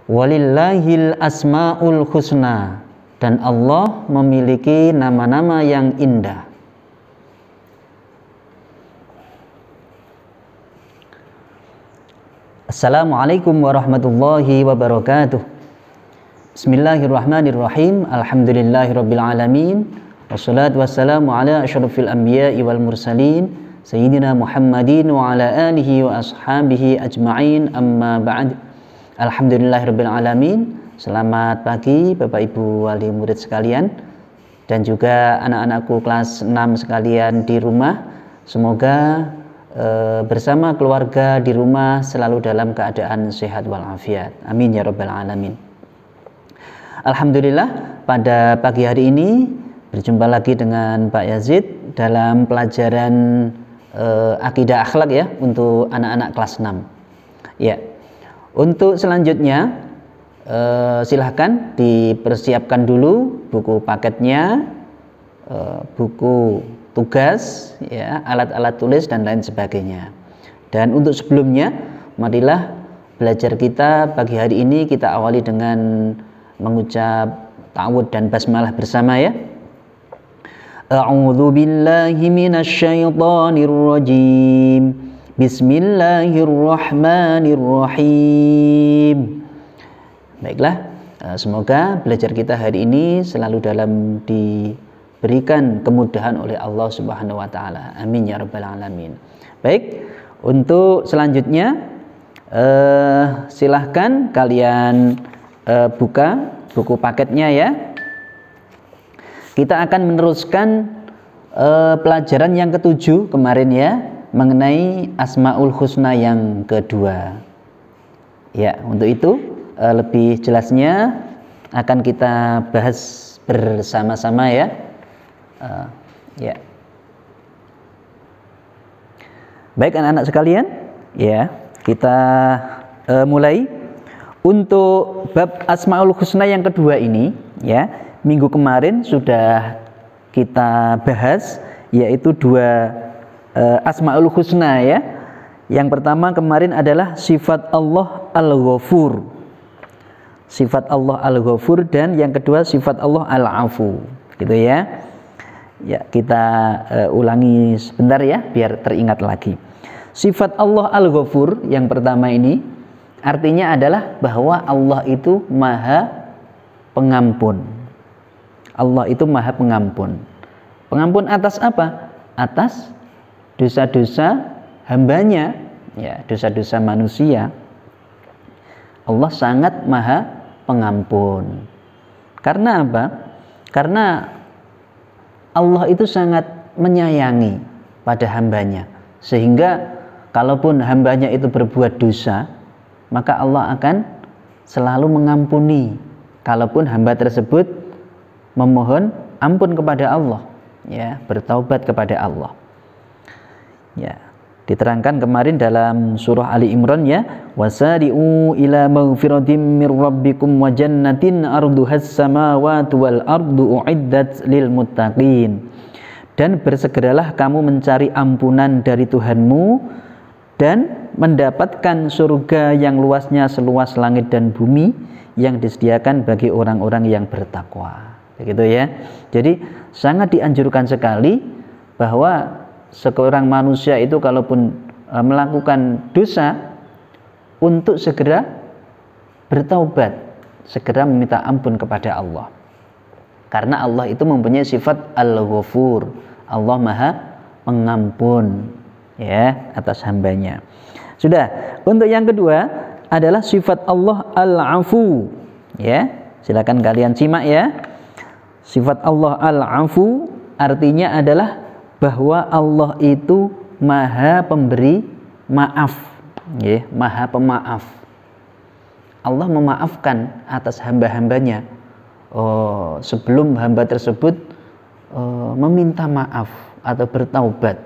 Walillahil asmaul husna, dan Allah memiliki nama-nama yang indah. Assalamualaikum warahmatullahi wabarakatuh. Bismillahirrahmanirrahim. Alhamdulillahirabbil alamin. Wassalatu wassalamu ala asyrafil anbiya'i wal mursalin sayyidina Muhammadin wa ala alihi wa ashabihi ajma'in, amma ba'd. Alhamdulillahirabbil alamin. Selamat pagi Bapak Ibu wali murid sekalian dan juga anak-anakku kelas 6 sekalian di rumah. Semoga bersama keluarga di rumah selalu dalam keadaan sehat walafiat. Amin ya rabbal alamin. Alhamdulillah, pada pagi hari ini berjumpa lagi dengan Pak Yazid dalam pelajaran akidah akhlak ya untuk anak-anak kelas 6. Ya. Untuk selanjutnya silahkan dipersiapkan dulu buku paketnya, buku tugas, ya, alat-alat tulis dan lain sebagainya. Dan untuk sebelumnya, marilah belajar kita pagi hari ini kita awali dengan mengucap ta'awudz dan basmalah bersama ya. A'udzu billahi minasy syaithanir rajim. Bismillahirrahmanirrahim. Baiklah, semoga belajar kita hari ini selalu dalam diberikan kemudahan oleh Allah Subhanahu wa taala. Amin ya rabbal alamin. Baik, untuk selanjutnya silahkan kalian buka buku paketnya ya. Kita akan meneruskan pelajaran yang ketujuh kemarin ya, mengenai Asmaul Husna yang kedua. Ya, untuk itu lebih jelasnya akan kita bahas bersama-sama ya. Ya. Baik anak-anak sekalian, ya, kita mulai untuk bab Asmaul Husna yang kedua ini ya. Minggu kemarin sudah kita bahas yaitu dua Asmaul Husna ya. Yang pertama kemarin adalah sifat Allah Al-Ghafur. Sifat Allah Al-Ghafur, dan yang kedua sifat Allah Al-Afu. Gitu ya. Ya, kita ulangi sebentar ya biar teringat lagi. Sifat Allah Al-Ghafur yang pertama ini artinya adalah bahwa Allah itu Maha Pengampun. Allah itu Maha Pengampun. Pengampun atas apa? Atas dosa-dosa hambanya, ya, dosa-dosa manusia. Allah sangat Maha Pengampun. Karena apa? Karena Allah itu sangat menyayangi pada hambanya, sehingga kalaupun hambanya itu berbuat dosa, maka Allah akan selalu mengampuni kalaupun hamba tersebut memohon ampun kepada Allah, ya, bertaubat kepada Allah. Ya, diterangkan kemarin dalam surah Ali Imran ya, wasari'u ila maghfiratin mir rabbikum wa jannatin arduhas samawati wal ardu uiddat lil muttaqin. Dan bersegeralah kamu mencari ampunan dari Tuhanmu dan mendapatkan surga yang luasnya seluas langit dan bumi yang disediakan bagi orang-orang yang bertakwa. Begitu ya. Jadi sangat dianjurkan sekali bahwa seorang manusia itu kalaupun melakukan dosa untuk segera bertaubat, segera meminta ampun kepada Allah. Karena Allah itu mempunyai sifat Al-Ghafur. Allah Maha Pengampun ya atas hambanya. Sudah. Untuk yang kedua adalah sifat Allah Al-Afu. Ya, silakan kalian simak ya. Sifat Allah Al-Afu artinya adalah bahwa Allah itu Maha Pemberi maaf, ya, Maha Pemaaf. Allah memaafkan atas hamba-hambanya sebelum hamba tersebut meminta maaf atau bertaubat.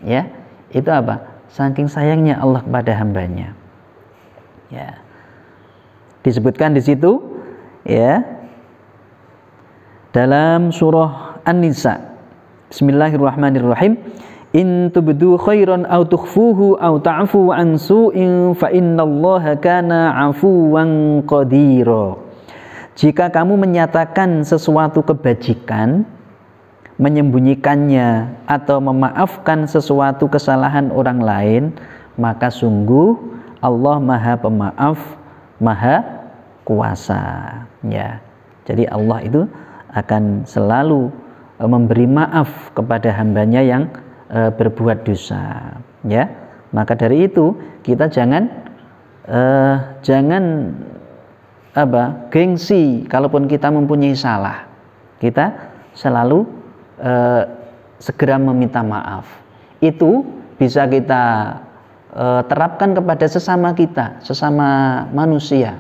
Ya, itu apa? Saking sayangnya Allah kepada hambanya. Ya, disebutkan di situ, ya, dalam surah An-Nisa. Bismillahirrahmanirrahim. In tubdu khairan aw tukhfuhu aw ta'fu an su'in fa innallaha kana 'afuwan qadira. Jika kamu menyatakan sesuatu kebajikan, menyembunyikannya atau memaafkan sesuatu kesalahan orang lain, maka sungguh Allah Maha Pemaaf, Maha Kuasa. Ya. Jadi Allah itu akan selalu memberi maaf kepada hambanya yang berbuat dosa, ya. Maka dari itu kita jangan gengsi kalaupun kita mempunyai salah. Kita selalu segera meminta maaf. Itu bisa kita terapkan kepada sesama kita, sesama manusia.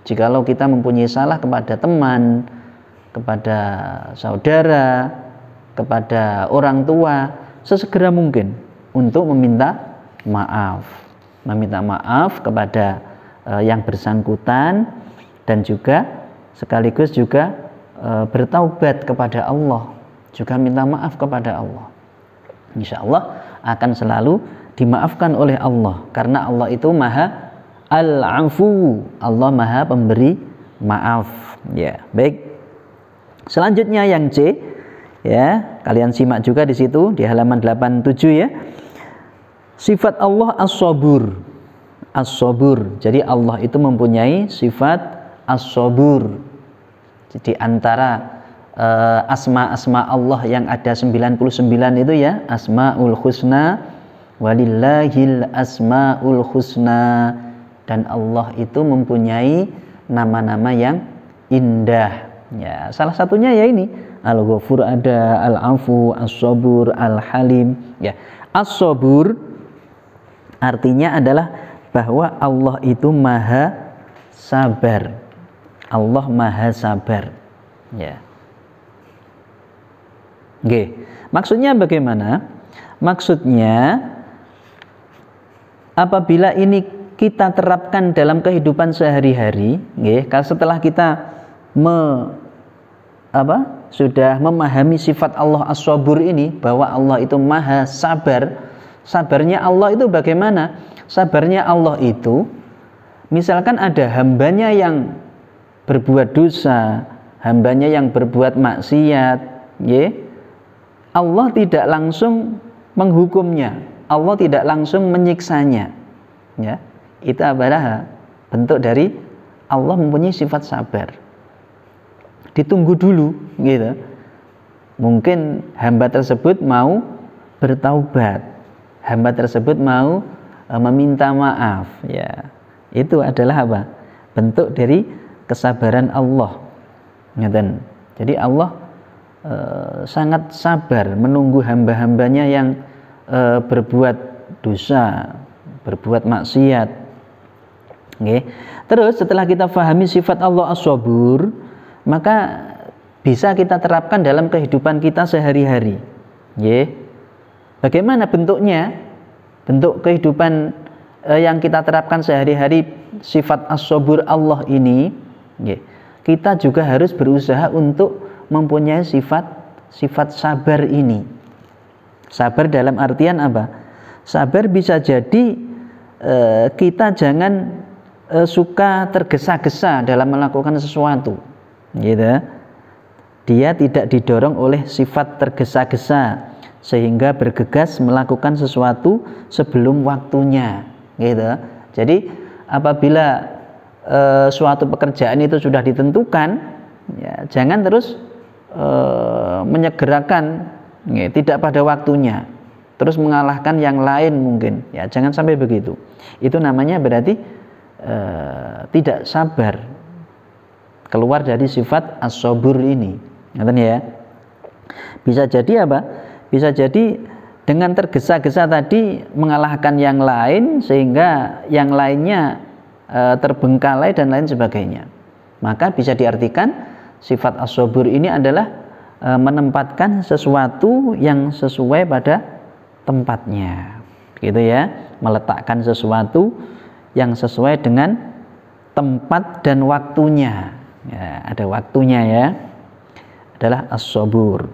Jikalau kita mempunyai salah kepada teman, kepada saudara, kepada orang tua, sesegera mungkin untuk meminta maaf kepada yang bersangkutan, dan juga sekaligus juga bertaubat kepada Allah, juga minta maaf kepada Allah. Insya Allah akan selalu dimaafkan oleh Allah, karena Allah itu Maha Al-Afu, Allah Maha Pemberi Maaf. Ya, baik. Selanjutnya yang C, ya, kalian simak juga di situ di halaman 87 ya. Sifat Allah As-Sabur. As-Sabur. Jadi Allah itu mempunyai sifat As-Sabur. Jadi antara asma-asma Allah yang ada 99 itu ya, Asmaul Husna, walillahil asmaul husna, dan Allah itu mempunyai nama-nama yang indah. Ya, salah satunya ya ini Al-Ghafur, ada Al-Afu, As-Sabur, Al-Halim. Ya, As-Sabur artinya adalah bahwa Allah itu Maha Sabar. Allah Maha Sabar. Ya. Oke. Maksudnya bagaimana? Maksudnya apabila ini kita terapkan dalam kehidupan sehari-hari, setelah kita sudah memahami sifat Allah As-Sabur ini, bahwa Allah itu Maha Sabar. Sabarnya Allah itu bagaimana? Sabarnya Allah itu, misalkan ada hambanya yang berbuat dosa, hambanya yang berbuat maksiat, Allah tidak langsung menghukumnya, Allah tidak langsung menyiksanya. Ya, itu adalah bentuk dari Allah mempunyai sifat sabar. Ditunggu dulu, gitu. Mungkin hamba tersebut mau bertaubat, hamba tersebut mau meminta maaf. Ya, itu adalah apa? Bentuk dari kesabaran Allah. Jadi Allah sangat sabar menunggu hamba-hambanya yang berbuat dosa, berbuat maksiat. Terus setelah kita pahami sifat Allah As-Sabur, maka bisa kita terapkan dalam kehidupan kita sehari-hari. Bagaimana bentuknya? Bentuk kehidupan yang kita terapkan sehari-hari sifat As-Sabur Allah ini, kita juga harus berusaha untuk mempunyai sifat sabar ini. Sabar dalam artian apa? Sabar bisa jadi kita jangan suka tergesa-gesa dalam melakukan sesuatu, gitu. Dia tidak didorong oleh sifat tergesa-gesa sehingga bergegas melakukan sesuatu sebelum waktunya, gitu. Jadi apabila suatu pekerjaan itu sudah ditentukan, ya, jangan terus menyegerakan, ya, tidak pada waktunya, terus mengalahkan yang lain mungkin, ya, jangan sampai begitu. Itu namanya berarti tidak sabar, keluar dari sifat as-sabur ini. Ya, bisa jadi apa? Bisa jadi dengan tergesa-gesa tadi mengalahkan yang lain sehingga yang lainnya terbengkalai dan lain sebagainya. Maka bisa diartikan sifat as-sabur ini adalah menempatkan sesuatu yang sesuai pada tempatnya, gitu ya, meletakkan sesuatu yang sesuai dengan tempat dan waktunya. Ya, ada waktunya, ya, adalah as-sabur.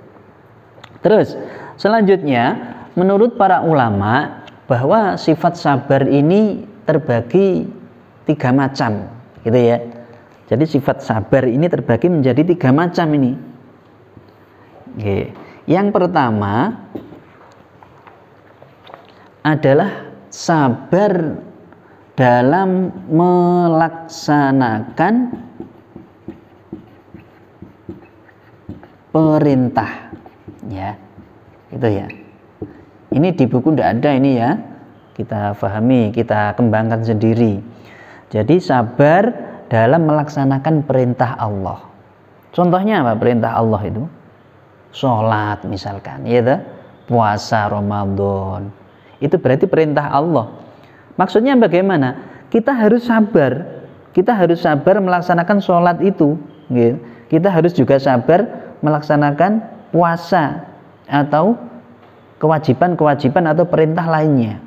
Terus selanjutnya menurut para ulama bahwa sifat sabar ini terbagi 3 macam, gitu ya. Jadi sifat sabar ini terbagi menjadi 3 macam ini. Oke. Yang pertama adalah sabar dalam melaksanakan perintah, ya. Itu ya. Ini di buku tidak ada ini ya. Kita pahami, kita kembangkan sendiri. Jadi sabar dalam melaksanakan perintah Allah. Contohnya apa perintah Allah itu? Sholat misalkan, ya, puasa Ramadan. Itu berarti perintah Allah. Maksudnya bagaimana? Kita harus sabar. Kita harus sabar melaksanakan sholat itu. Gitu. Kita harus juga sabar melaksanakan puasa atau kewajiban-kewajiban atau perintah lainnya.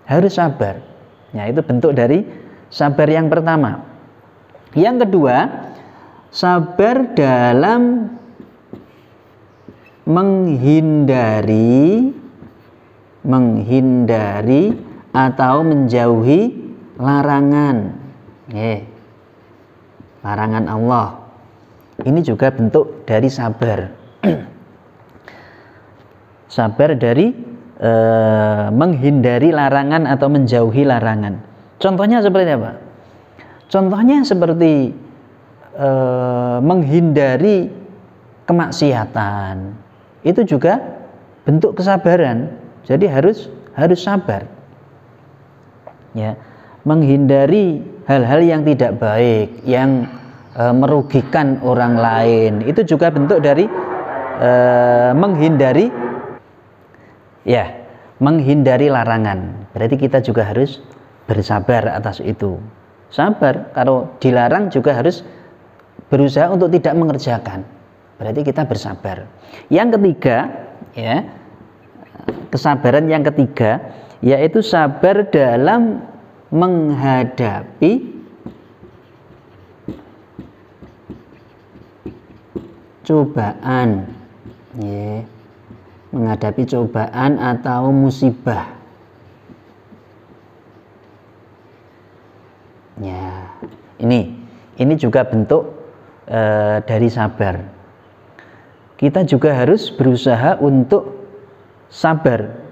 Harus sabar. Ya, itu bentuk dari sabar yang pertama. Yang kedua, sabar dalam menghindari atau menjauhi larangan. Larangan Allah. Ini juga bentuk dari sabar. Sabar dari menghindari larangan atau menjauhi larangan. Contohnya seperti apa? Contohnya seperti menghindari kemaksiatan. Itu juga bentuk kesabaran. Jadi harus sabar. Ya, menghindari hal-hal yang tidak baik, yang merugikan orang lain. Itu juga bentuk dari menghindari larangan. Berarti kita juga harus bersabar atas itu. Sabar, kalau dilarang juga harus berusaha untuk tidak mengerjakan. Berarti kita bersabar. Yang ketiga, ya, kesabaran yang ketiga yaitu sabar dalam menghadapi cobaan, ya, menghadapi cobaan atau musibah. Ya, ini juga bentuk dari sabar. Kita juga harus berusaha untuk sabar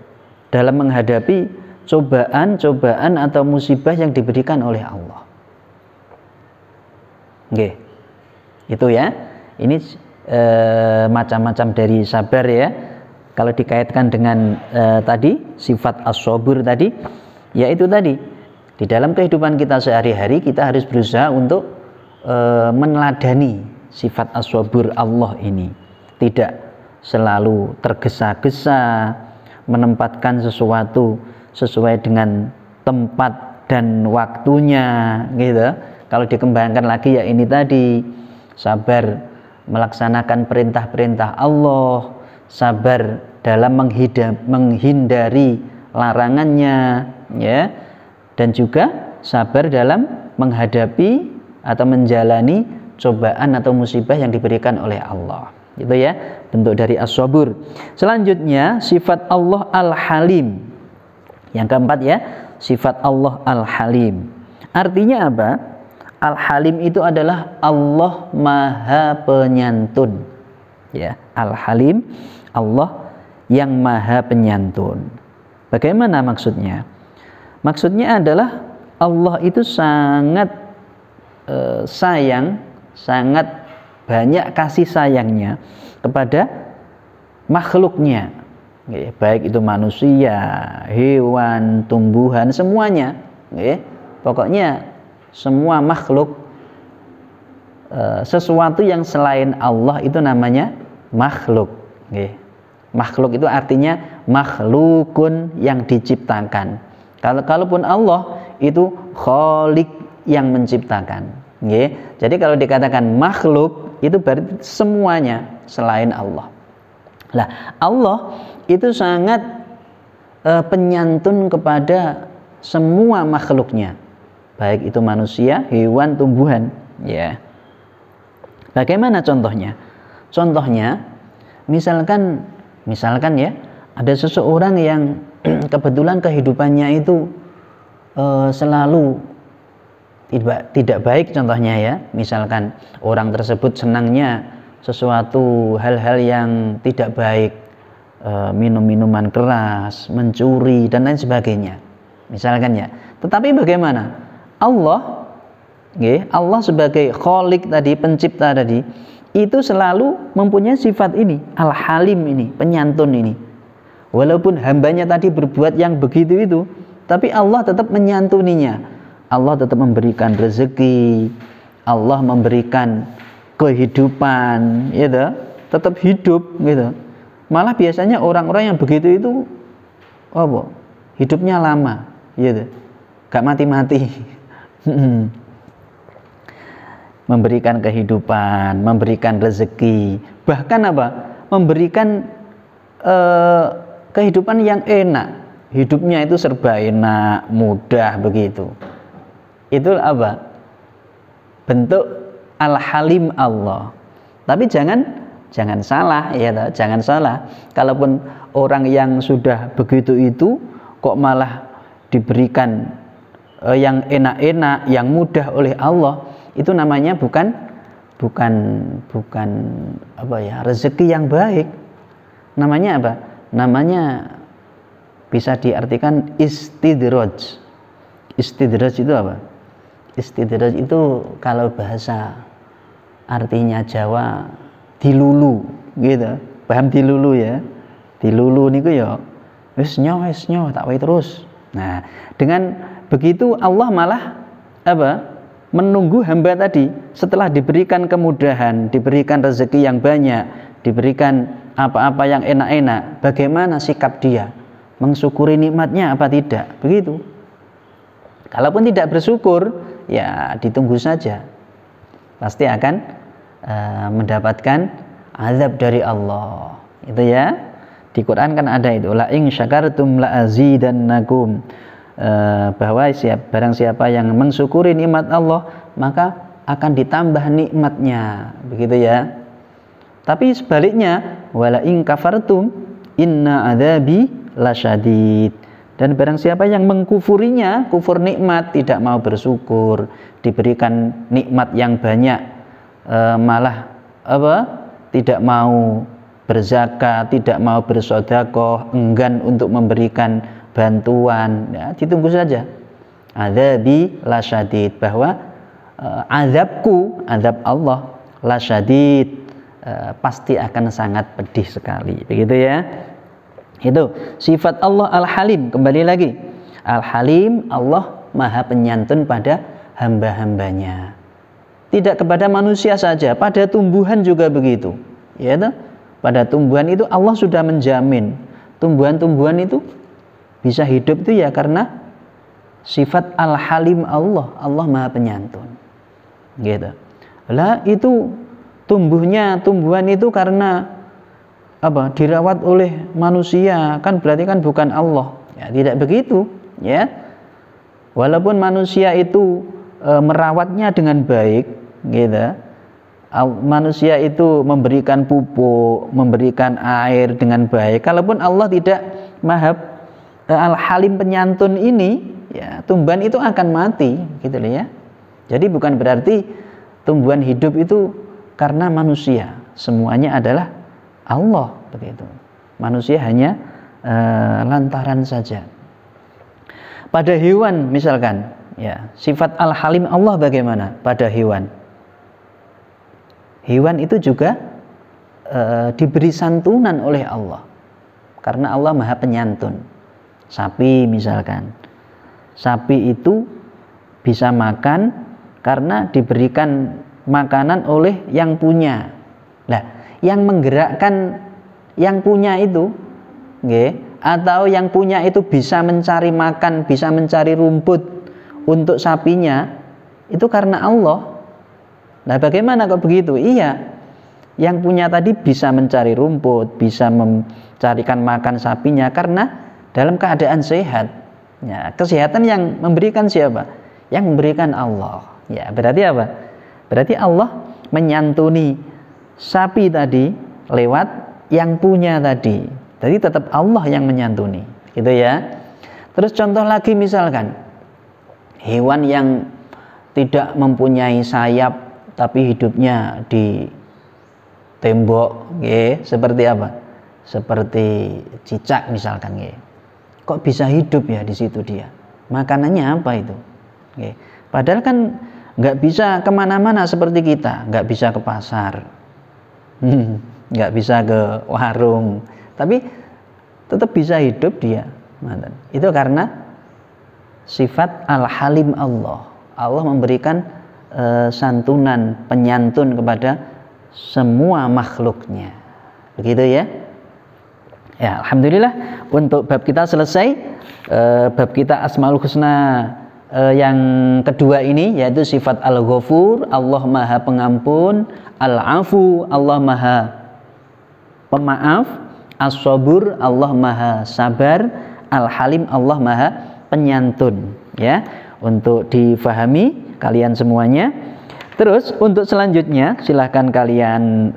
dalam menghadapi cobaan atau musibah yang diberikan oleh Allah. Oke, itu ya. Ini macam-macam dari sabar ya. Kalau dikaitkan dengan tadi sifat as-sabur tadi, yaitu tadi di dalam kehidupan kita sehari-hari kita harus berusaha untuk meneladani sifat as-sabur Allah ini. Tidak selalu tergesa-gesa menempatkan sesuatu sesuai dengan tempat dan waktunya, gitu. Kalau dikembangkan lagi ya ini tadi, sabar melaksanakan perintah-perintah Allah, sabar dalam menghindari larangannya, ya, dan juga sabar dalam menghadapi atau menjalani cobaan atau musibah yang diberikan oleh Allah. Itu ya, bentuk dari as-sabur. Selanjutnya sifat Allah al-halim. Yang keempat ya, sifat Allah al-halim. Artinya apa? Al-halim itu adalah Allah Maha Penyantun. Ya, al-halim, Allah yang Maha Penyantun. Bagaimana maksudnya? Maksudnya adalah Allah itu sangat sayang, sangat banyak kasih sayangnya kepada makhluknya, baik itu manusia, hewan, tumbuhan, semuanya. Pokoknya semua makhluk, sesuatu yang selain Allah itu namanya makhluk. Makhluk itu artinya makhlukun, yang diciptakan. Kalaupun Allah itu khalik, yang menciptakan. Jadi kalau dikatakan makhluk itu berarti semuanya selain Allah. Lah, Allah itu sangat penyantun kepada semua makhluknya, baik itu manusia, hewan, tumbuhan. Ya. Bagaimana contohnya? Contohnya, misalkan ya, Ada seseorang yang kebetulan kehidupannya itu selalu tidak baik, contohnya ya, misalkan orang tersebut senangnya sesuatu hal-hal yang tidak baik, minum minuman keras, mencuri dan lain sebagainya, misalkan ya. Tetapi bagaimana Allah, Allah sebagai Khalik tadi, pencipta tadi, itu selalu mempunyai sifat ini, Al-Halim ini, penyantun ini. Walaupun hambanya tadi berbuat yang begitu itu, tapi Allah tetap menyantuninya. Allah tetap memberikan rezeki, Allah memberikan kehidupan, gitu, tetap hidup, gitu. Malah biasanya orang-orang yang begitu itu, hidupnya lama, gitu, gak mati-mati. Memberikan kehidupan, memberikan rezeki, bahkan memberikan kehidupan yang enak. Hidupnya itu serba enak, mudah, begitu. Itu bentuk Al-Halim Allah. Tapi jangan salah, ya, jangan salah. Kalaupun orang yang sudah begitu itu kok malah diberikan yang enak-enak, yang mudah oleh Allah, itu namanya bukan rezeki yang baik. Namanya apa? Namanya bisa diartikan istidraj. Istidraj itu apa? Istidraj itu kalau bahasa artinya Jawa dilulu, gitu. Paham dilulu ya? Dilulu niku ya wis nyoh tak wae terus. Nah, dengan begitu Allah malah menunggu hamba tadi setelah diberikan kemudahan, diberikan rezeki yang banyak, diberikan apa-apa yang enak-enak, bagaimana sikap dia? Mensyukuri nikmatnya apa tidak? Begitu. Kalaupun tidak bersyukur, ya ditunggu saja. Pasti akan mendapatkan azab dari Allah. Itu ya. Di Quran kan ada itu, la in syakartum la azidannakum. Bahwa barang siapa yang mensyukuri nikmat Allah, maka akan ditambah nikmatnya. Begitu ya. Tapi sebaliknya, wala in kafartum inna adzabi lasyadid. Dan barang siapa yang mengkufurinya, kufur nikmat, tidak mau bersyukur, diberikan nikmat yang banyak, malah tidak mau berzakat, tidak mau bersedekah, enggan untuk memberikan bantuan, ya, ditunggu saja. Adzabi lasyadid, bahwa azabku, azab Allah lasyadid, pasti akan sangat pedih sekali. Begitu ya. Itu sifat Allah Al-Halim. Kembali lagi, Al-Halim, Allah maha penyantun pada hamba-hambanya. Tidak kepada manusia saja, pada tumbuhan juga begitu, ya toh? Pada tumbuhan itu Allah sudah menjamin tumbuhan-tumbuhan itu bisa hidup itu ya karena sifat Al-Halim Allah, Allah maha penyantun, gitu. Lah itu tumbuhan itu karena dirawat oleh manusia, kan berarti kan bukan Allah, ya, tidak begitu, ya. Walaupun manusia itu merawatnya dengan baik, gitu, manusia itu memberikan pupuk, memberikan air dengan baik, kalaupun Allah tidak maha Al-Halim penyantun ini, ya, tumbuhan itu akan mati, gitu loh ya. Jadi bukan berarti tumbuhan hidup itu karena manusia, semuanya adalah Allah, begitu. Manusia hanya lantaran saja. Pada hewan misalkan, ya, sifat Al-Halim Allah bagaimana pada hewan? Hewan itu juga diberi santunan oleh Allah, karena Allah maha penyantun. Sapi misalkan, sapi itu bisa makan karena diberikan makanan oleh yang punya. Nah, yang menggerakkan yang punya itu, atau yang punya itu bisa mencari makan, bisa mencari rumput untuk sapinya, itu karena Allah. Nah, bagaimana kok begitu? Iya, yang punya tadi bisa mencari rumput, bisa mencarikan makan sapinya karena dalam keadaan sehat. Ya, kesehatan yang memberikan siapa? Yang memberikan Allah. Ya, berarti apa? Berarti Allah menyantuni sapi tadi lewat yang punya tadi. Jadi tetap Allah yang menyantuni, gitu ya. Terus contoh lagi misalkan hewan yang tidak mempunyai sayap tapi hidupnya di tembok, seperti apa? Seperti cicak misalkan, kok bisa hidup ya di situ dia? Makanannya apa itu? Padahal kan nggak bisa kemana-mana seperti kita, nggak bisa ke pasar, nggak bisa ke warung, tapi tetap bisa hidup dia. Itu karena sifat Al-Halim Allah. Allah memberikan santunan, penyantun kepada semua makhluknya. Begitu ya. Ya, alhamdulillah untuk bab kita selesai. Bab kita Asmaul Husna yang kedua ini, yaitu sifat Al-Ghafur, Allah Maha Pengampun, Al-Afu, Allah Maha Pemaaf, As-Sabur, Allah Maha Sabar, Al-Halim, Allah Maha Penyantun. Ya, untuk difahami kalian semuanya. Terus untuk selanjutnya silahkan kalian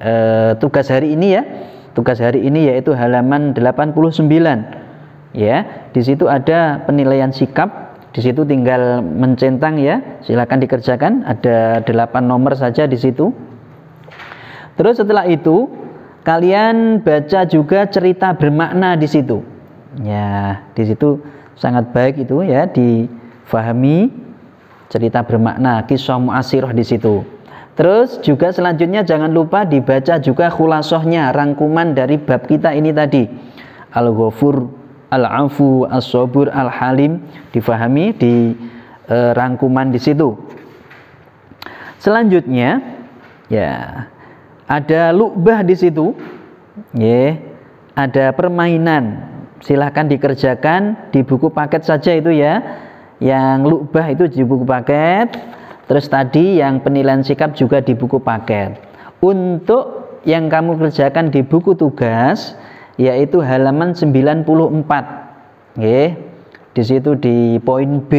tugas hari ini ya. Tugas hari ini yaitu halaman 89. Ya, di situ ada penilaian sikap. Di situ tinggal mencentang ya. Silahkan dikerjakan. Ada 8 nomor saja di situ. Terus setelah itu kalian baca juga cerita bermakna di situ. Ya, di situ sangat baik itu ya, difahami cerita bermakna, kisah mu'asirah di situ. Terus juga selanjutnya jangan lupa dibaca juga khulasohnya, rangkuman dari bab kita ini tadi. Al-Ghafur, Al-Afu, As-Sabur, Al-Halim, difahami di rangkuman di situ. Selanjutnya ya ada lu'bah di situ. Ya, ada permainan. Silahkan dikerjakan di buku paket saja itu ya. Yang lu'bah itu di buku paket. Terus tadi yang penilaian sikap juga di buku paket. Untuk yang kamu kerjakan di buku tugas yaitu halaman 94. Di situ di poin B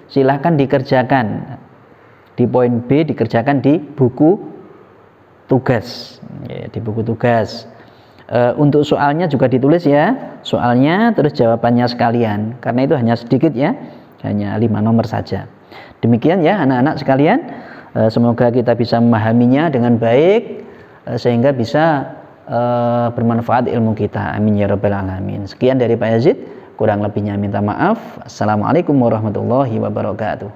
silahkan dikerjakan. Di poin B dikerjakan di buku tugas. Di buku tugas. Untuk soalnya juga ditulis ya. Soalnya terus jawabannya sekalian. Karena itu hanya sedikit ya. Hanya 5 nomor saja. Demikian ya anak-anak sekalian, semoga kita bisa memahaminya dengan baik sehingga bisa bermanfaat ilmu kita. Amin ya rabbal alamin. Sekian dari Pak Yazid, kurang lebihnya minta maaf. Assalamualaikum warahmatullahi wabarakatuh.